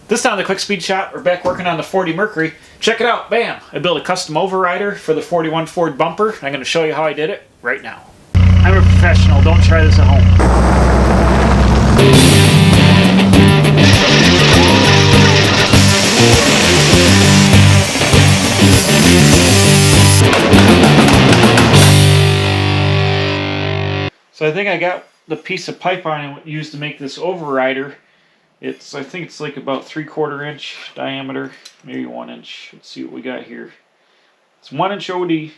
This time on the Quick Speed Shop, we're back working on the 40 Mercury. Check it out, bam! I built a custom overrider for the 41 Ford bumper. I'm going to show you how I did it right now. I'm a professional, don't try this at home. So I think I got the piece of pipe iron I used to make this overrider. I think it's like about 3/4 inch diameter, maybe 1 inch. Let's see what we got here. It's 1 inch OD,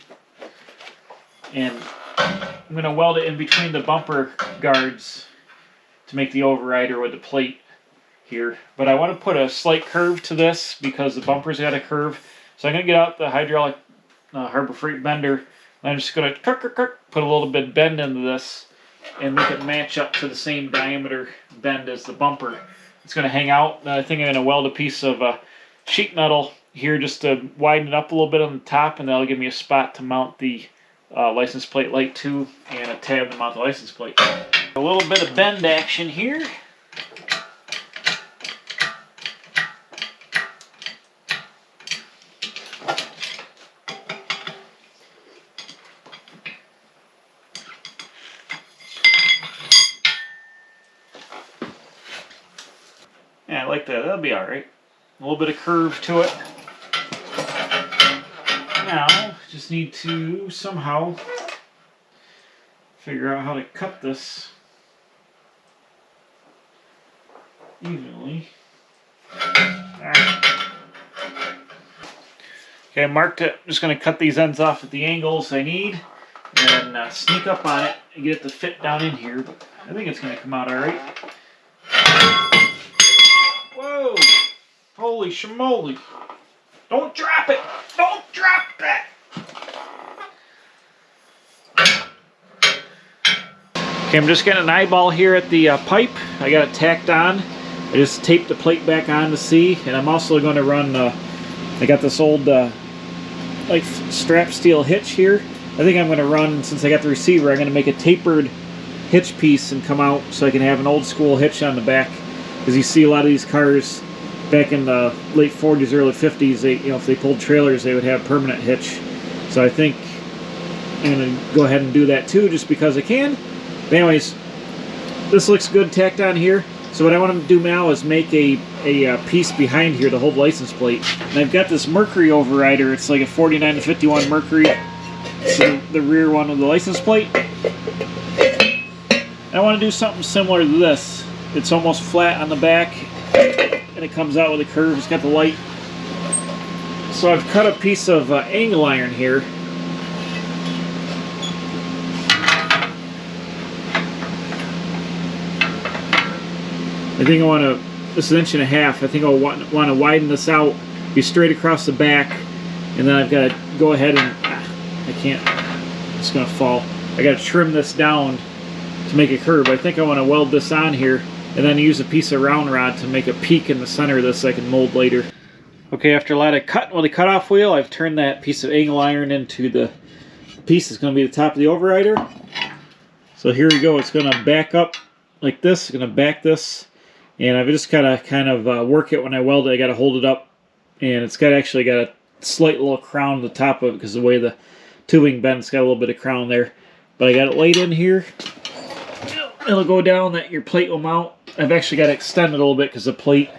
and I'm going to weld it in between the bumper guards to make the overrider with the plate here. But I want to put a slight curve to this because the bumper's got a curve. So I'm going to get out the hydraulic Harbor Freight bender, and I'm just going to put a little bit of bend into this and make it match up to the same diameter bend as the bumper. It's going to hang out. I think I'm going to weld a piece of sheet metal here just to widen it up a little bit on the top, and that'll give me a spot to mount the license plate light to, and a tab to mount the license plate. A little bit of bend action here. Yeah, I like that. That'll be alright. A little bit of curve to it. Now, just need to somehow figure out how to cut this evenly. Okay, I marked it. I'm just going to cut these ends off at the angles I need and then sneak up on it and get it to fit down in here, but I think it's going to come out alright. Whoa! Holy shamoly! Don't drop it! Don't drop that! Okay, I'm just getting an eyeball here at the pipe. I got it tacked on. I just taped the plate back on to see, and I'm also going to run. I got this old like strap steel hitch here. I think I'm going to run, since I got the receiver, I'm going to make a tapered hitch piece and come out so I can have an old school hitch on the back. Because you see a lot of these cars back in the late 40s, early 50s, if they pulled trailers, they would have permanent hitch. So I think I'm going to go ahead and do that too, just because I can. But anyways, this looks good tacked on here. So what I want to do now is make a piece behind here to hold license plate. And I've got this Mercury overrider. It's like a 49 to 51 Mercury. So the rear one of the license plate. And I want to do something similar to this. It's almost flat on the back, and it comes out with a curve. It's got the light. So I've cut a piece of angle iron here. I think I want to, this is 1.5 inches. I think I'll want to widen this out, be straight across the back, and then I've got to go ahead and, I can't, it's going to fall. I got to trim this down to make a curve. I think I want to weld this on here, and then use a piece of round rod to make a peak in the center of this I can mold later. Okay, after a lot of cutting with the cutoff wheel, I've turned that piece of angle iron into the piece that's going to be the top of the overrider. So here we go. It's going to back up like this. It's going to back this, and I've just got to kind of work it when I weld it. I got to hold it up, and it's actually got a slight little crown on the top of it because the way the tubing bends, it's got a little bit of crown there. But I got it laid in here. It'll go down that your plate will mount. I've actually got to extend it a little bit because the plate,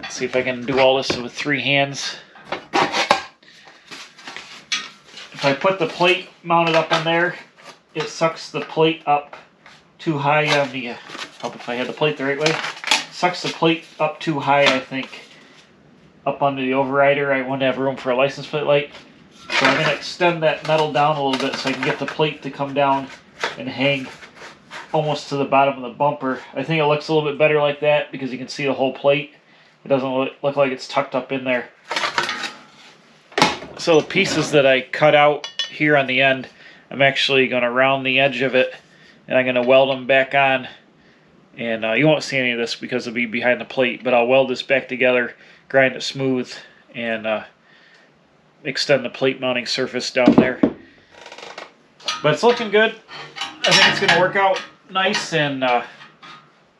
let's see if I can do all this with 3 hands. If I put the plate mounted up in there, it sucks the plate up too high on the, hope if I had the plate the right way, sucks the plate up too high, I think, up under the overrider. I want to have room for a license plate light. So I'm going to extend that metal down a little bit so I can get the plate to come down and hang almost to the bottom of the bumper. I think it looks a little bit better like that because you can see the whole plate. It doesn't look like it's tucked up in there. So the pieces that I cut out here on the end, I'm actually going to round the edge of it, and I'm going to weld them back on. And you won't see any of this because it'll be behind the plate, but I'll weld this back together, grind it smooth, and extend the plate mounting surface down there. But it's looking good. I think it's going to work out nice, and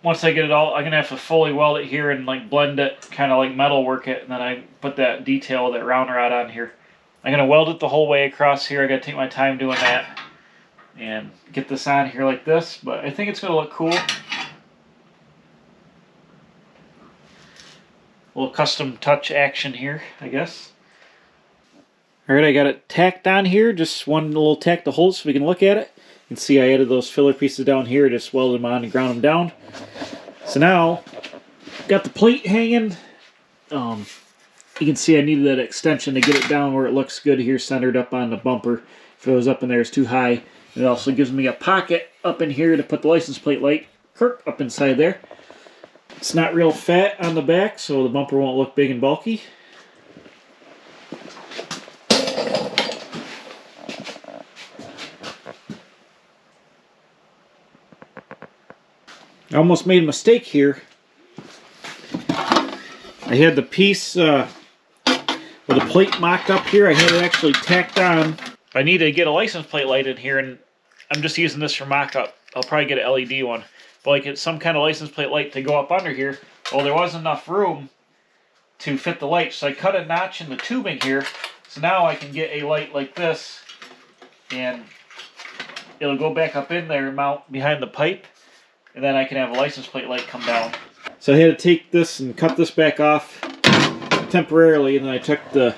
once I get it all, I'm gonna have to fully weld it here and like blend it, kind of like metal work it, and then I put that detail, that round rod on here. I'm gonna weld it the whole way across here. I gotta take my time doing that and get this on here like this, but I think it's gonna look cool. A little custom touch action here, I guess. Alright, I got it tacked on here, just one little tack to hold so we can look at it. You can see I added those filler pieces down here, just welded them on and ground them down. So now, got the plate hanging. You can see I needed that extension to get it down where it looks good here, centered up on the bumper. If it was up in there, it's too high. It also gives me a pocket up in here to put the license plate light up inside there. It's not real fat on the back, so the bumper won't look big and bulky. I almost made a mistake here. I had the piece with the plate mocked up here. I had it actually tacked on. I need to get a license plate light in here, and I'm just using this for mock-up. I'll probably get an LED one. But like it's some kind of license plate light to go up under here. Well, there wasn't enough room to fit the light, so I cut a notch in the tubing here. So now I can get a light like this, and it'll go back up in there and mount behind the pipe. And then I can have a license plate light come down. So I had to take this and cut this back off temporarily, and then I took the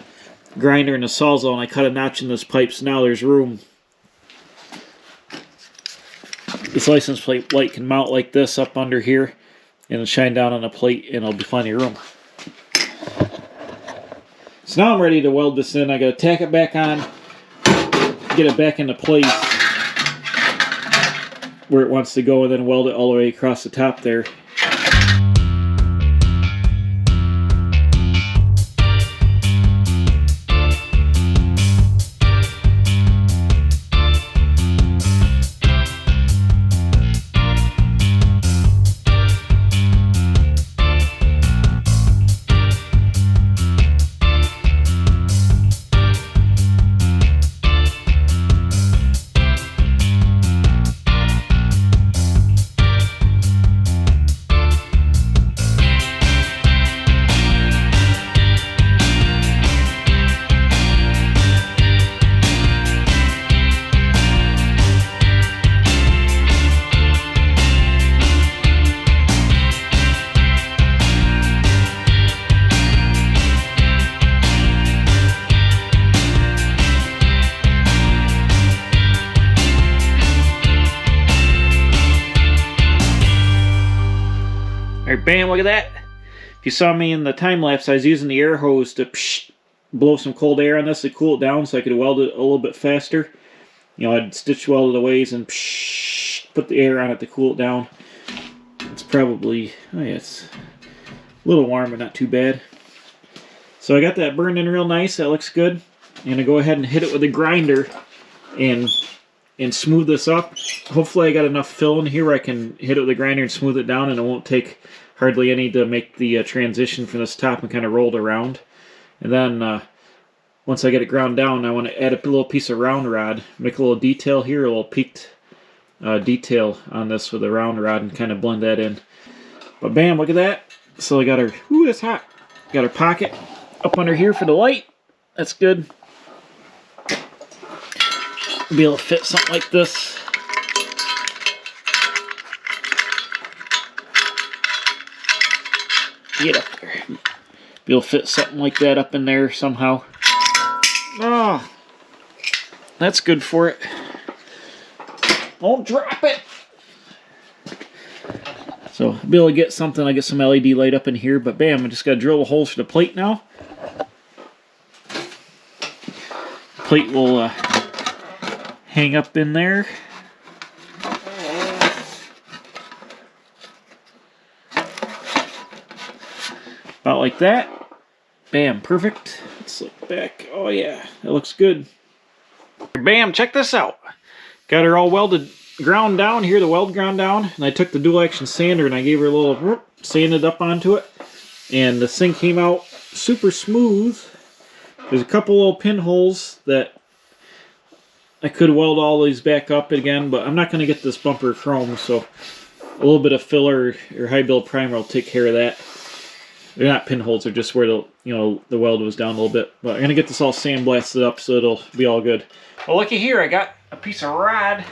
grinder and the sawzall and I cut a notch in this pipe, so now there's room. This license plate light can mount like this up under here and shine down on the plate, and it'll be plenty of room. So now I'm ready to weld this in. I gotta tack it back on, get it back into place where it wants to go, and then weld it all the way across the top there. Alright, bam, look at that. If you saw me in the time lapse, I was using the air hose to blow some cold air on this to cool it down so I could weld it a little bit faster. You know, I'd stitch weld it away and put the air on it to cool it down. It's probably, oh yeah, it's a little warm but not too bad. So I got that burned in real nice. That looks good. I'm going to go ahead and hit it with a grinder and smooth this up. Hopefully I got enough fill in here where I can hit it with a grinder and smooth it down, and it won't take hardly any to make the transition from this top and kind of rolled around. And then once I get it ground down, I want to add a little piece of round rod, make a little detail here, a little peaked detail on this with a round rod, and kind of blend that in. But bam, look at that. So I got her, ooh, that's hot. Got her pocket up under here for the light. That's good. Be able to fit something like this. Get up there. Be able to fit something like that up in there somehow. Oh, that's good for it. Don't drop it. So I'll be able to get something. I get some LED light up in here, but bam, I just got to drill the holes for the plate now. Plate will hang up in there. About like that. Bam, perfect. Let's look back. Oh yeah, that looks good. Bam, check this out. Got her all welded, ground down here, the weld ground down, and I took the dual action sander and I gave her a little whoop, sanded up onto it, and this thing came out super smooth. There's a couple little pinholes that I could weld all these back up again, but I'm not going to get this bumper chrome, so a little bit of filler or high build primer will take care of that. They're not pinholes, they're just where the weld was down a little bit. But I'm gonna get this all sandblasted up so it'll be all good. Well, looky here, I got a piece of rod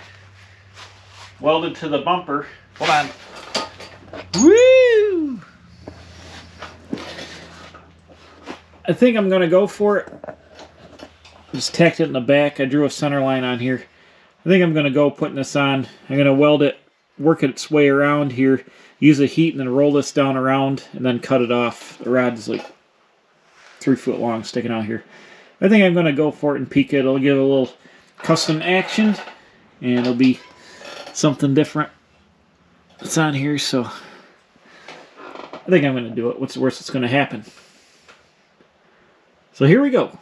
welded to the bumper. Hold on. Woo! I think I'm gonna go for it. Just tacked it in the back. I drew a center line on here. I think I'm gonna go putting this on. I'm gonna weld it, work its way around here, use the heat, and then roll this down around and then cut it off. The rod's like 3 foot long sticking out here. I think I'm gonna go for it and peek it. It'll give it a little custom action and it'll be something different. It's on here, so I think I'm going to do it. What's the worst that's going to happen? So here we go.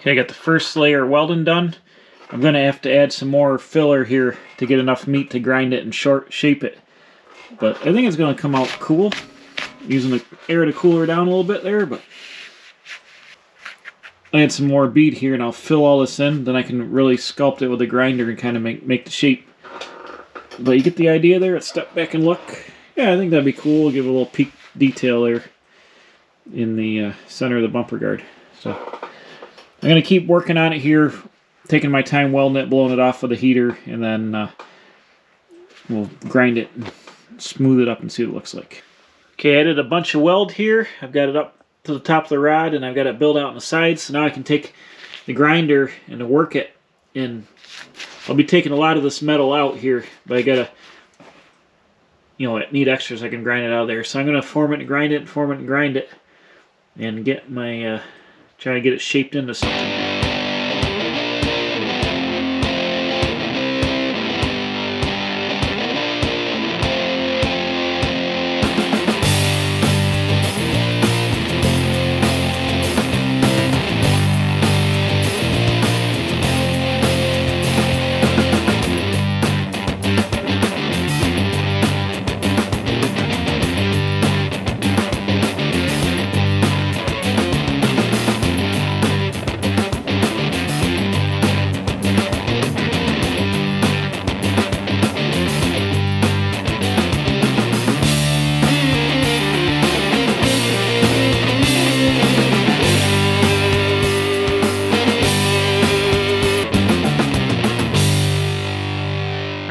Okay, I got the first layer welding done. I'm going to have to add some more filler here to get enough meat to grind it and shape it. But I think it's going to come out cool. Using the air to cool her down a little bit there, but I add some more bead here and I'll fill all this in. Then I can really sculpt it with a grinder and kind of make the shape. But you get the idea there. Let's step back and look. Yeah, I think that'd be cool. Give a little peak detail there in the center of the bumper guard. So I'm going to keep working on it here, taking my time welding it, blowing it off with a heater, and then we'll grind it and smooth it up and see what it looks like. Okay, I added a bunch of weld here. I've got it up to the top of the rod, and I've got it built out on the sides. So now I can take the grinder and work it. And I'll be taking a lot of this metal out here, but I gotta, need extras. I can grind it out of there. So I'm gonna form it and grind it, and form it and grind it, and get my try to get it shaped into something.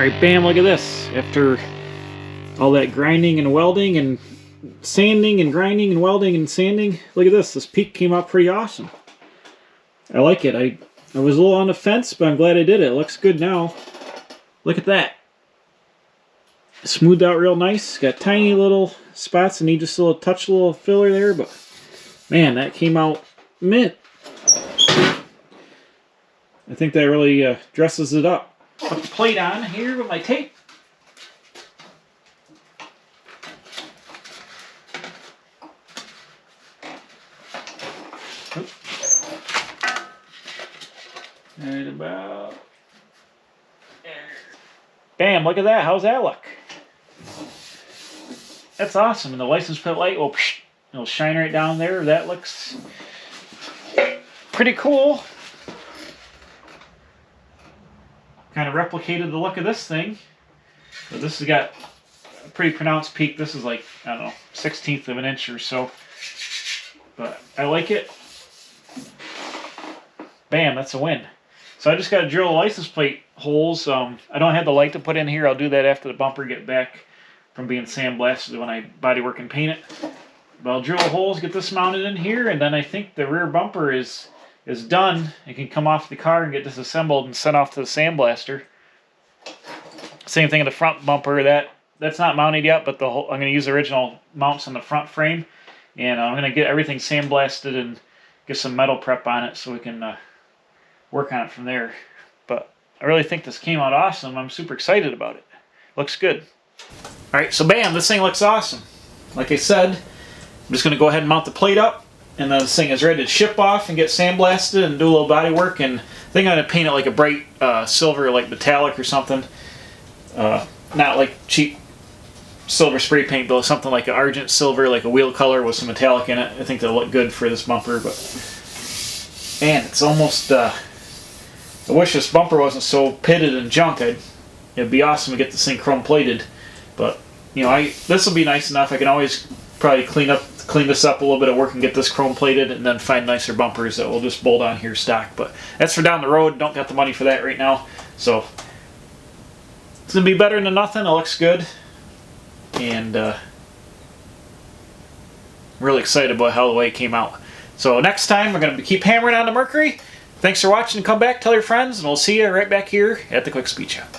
Alright, bam, look at this. After all that grinding and welding and sanding and grinding and welding and sanding, look at this. This peak came out pretty awesome. I like it. I was a little on the fence, but I'm glad I did it. It looks good now. Look at that. Smoothed out real nice. Got tiny little spots that need just a little filler there, but man, that came out mint. I think that really dresses it up. Put the plate on here with my tape. Right about there. Bam, look at that. How's that look? That's awesome. And the license plate light will it'll shine right down there. That looks pretty cool. Kind of replicated the look of this thing. But this has got a pretty pronounced peak. This is like, I don't know, 1/16 of an inch or so. But I like it. Bam, that's a win. So I just got to drill the license plate holes. I don't have the light to put in here. I'll do that after the bumper get back from being sandblasted when I bodywork and paint it. But I'll drill the holes, get this mounted in here, and then I think the rear bumper is done. It can come off the car and get disassembled and sent off to the sandblaster. Same thing in the front bumper. That's not mounted yet, but I'm going to use the original mounts on the front frame, and I'm going to get everything sandblasted and get some metal prep on it so we can work on it from there. But I really think this came out awesome. I'm super excited about it. Looks good. Alright, so bam, this thing looks awesome. Like I said, I'm just going to go ahead and mount the plate up, and then this thing is ready to ship off and get sandblasted and do a little body work. And I think I'm going to paint it like a bright silver, like metallic or something. Not like cheap silver spray paint, but something like an argent silver, like a wheel color with some metallic in it. I think that'll look good for this bumper. But man, it's almost... I wish this bumper wasn't so pitted and junk. It'd be awesome to get this thing chrome plated, but you know, this will be nice enough. I can always probably clean this up a little bit at work and get this chrome plated, and then find nicer bumpers that will just bolt on here stock. But that's for down the road. Don't got the money for that right now, so it's gonna be better than nothing. It looks good, and really excited about how the way it came out. So next time we're gonna keep hammering on the Mercury. Thanks for watching. Come back, tell your friends, and we'll see you right back here at the Quick Speed Shop.